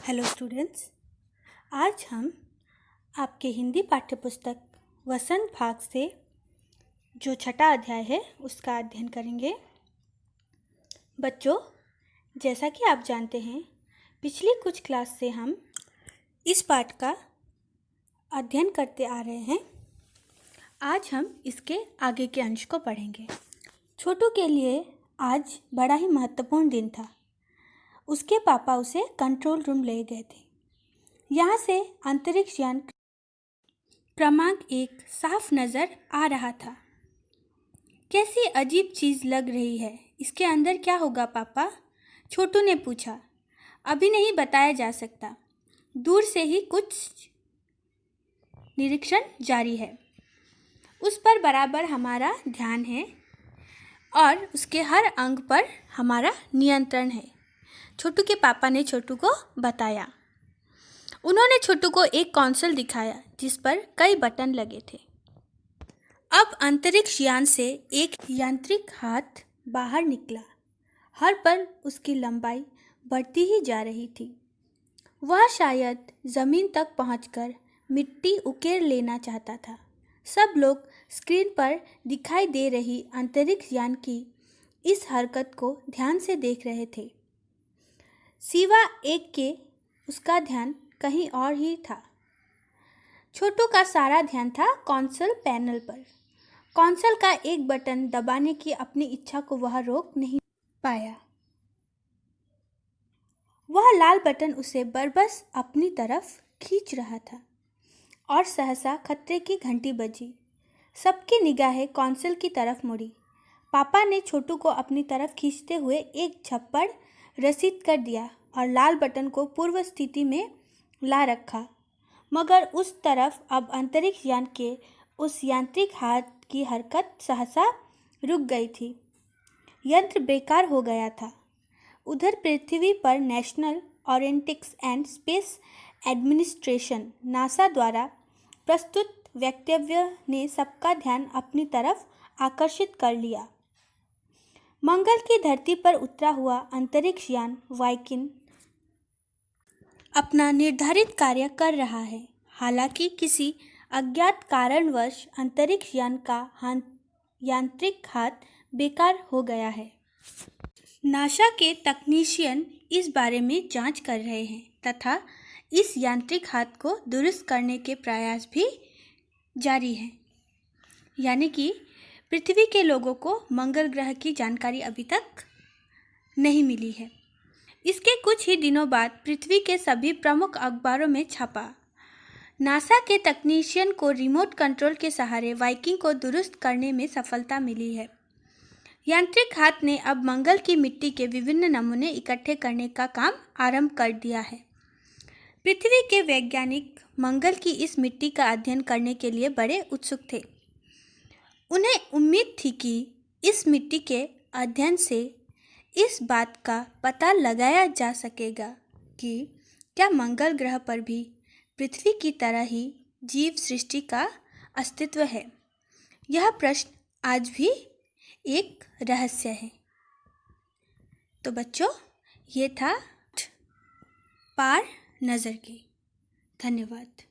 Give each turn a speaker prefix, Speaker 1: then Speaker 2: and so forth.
Speaker 1: Hello students, आज हम आपके हिंदी पाठ्यपुस्तक वसंत भाग से जो छठा अध्याय है उसका अध्ययन करेंगे। बच्चों, जैसा कि आप जानते हैं, पिछली कुछ क्लास से हम इस पाठ का अध्ययन करते आ रहे हैं। आज हम इसके आगे के अंश को पढ़ेंगे। छोटू के लिए आज बड़ा ही महत्वपूर्ण दिन था। उसके पापा उसे कंट्रोल रूम ले गए थे। यहाँ से अंतरिक्ष यान क्रमांक 1 साफ नज़र आ रहा था। कैसी अजीब चीज़ लग रही है, इसके अंदर क्या होगा पापा? छोटू ने पूछा। अभी नहीं बताया जा सकता, दूर से ही कुछ निरीक्षण जारी है। उस पर बराबर हमारा ध्यान है और उसके हर अंग पर हमारा नियंत्रण है, छोटू के पापा ने छोटू को बताया। उन्होंने छोटू को एक कंसोल दिखाया जिस पर कई बटन लगे थे। अब अंतरिक्ष यान से एक यांत्रिक हाथ बाहर निकला। हर पल उसकी लंबाई बढ़ती ही जा रही थी। वह शायद जमीन तक पहुंचकर मिट्टी उकेर लेना चाहता था। सब लोग स्क्रीन पर दिखाई दे रही अंतरिक्ष यान की इस हरकत को ध्यान से देख रहे थे। सिवा एक के उसका ध्यान कहीं और ही था। छोटू का सारा ध्यान था कंसोल पैनल पर। कंसोल का एक बटन दबाने की अपनी इच्छा को वह रोक नहीं पाया। वह लाल बटन उसे बरबस अपनी तरफ खींच रहा था और सहसा खतरे की घंटी बजी। सबकी निगाहें कंसोल की तरफ मुड़ी। पापा ने छोटू को अपनी तरफ खींचते हुए एक झप्पड़ रसीद कर दिया और लाल बटन को पूर्व स्थिति में ला रखा। मगर उस तरफ अब अंतरिक्ष यान के उस यांत्रिक हाथ की हरकत सहसा रुक गई थी। यंत्र बेकार हो गया था। उधर पृथ्वी पर national aeronautics and space administration NASA द्वारा प्रस्तुत वक्तव्य ने सबका ध्यान अपनी तरफ आकर्षित कर लिया। मंगल की धरती पर उतरा हुआ अंतरिक्ष यान वाइकिन अपना निर्धारित कार्य कर रहा है। हालांकि किसी अज्ञात कारणवश अंतरिक्ष यान का यांत्रिक हाथ बेकार हो गया है। नासा के तकनीशियन इस बारे में जांच कर रहे हैं तथा इस यांत्रिक हाथ को दुरुस्त करने के प्रयास भी जारी हैं। यानी कि पृथ्वी के लोगों को मंगल ग्रह की जानकारी अभी तक नहीं मिली है। इसके कुछ ही दिनों बाद पृथ्वी के सभी प्रमुख अखबारों में छपा। नासा के तकनीशियन को रिमोट कंट्रोल के सहारे वाइकिंग को दुरुस्त करने में सफलता मिली है। यांत्रिक हाथ ने अब मंगल की मिट्टी के विभिन्न नमूने इकट्ठे करने का काम आरंभ कर दिया है। पृथ्वी के वैज्ञानिक मंगल की इस मिट्टी का अध्ययन करने के लिए बड़े उत्सुक थे। उन्हें उम्मीद थी कि इस मिट्टी के अध्ययन से इस बात का पता लगाया जा सकेगा कि क्या मंगल ग्रह पर भी पृथ्वी की तरह ही जीव सृष्टि का अस्तित्व है। यह प्रश्न आज भी एक रहस्य है। तो बच्चों, ये था पार नज़र की। धन्यवाद।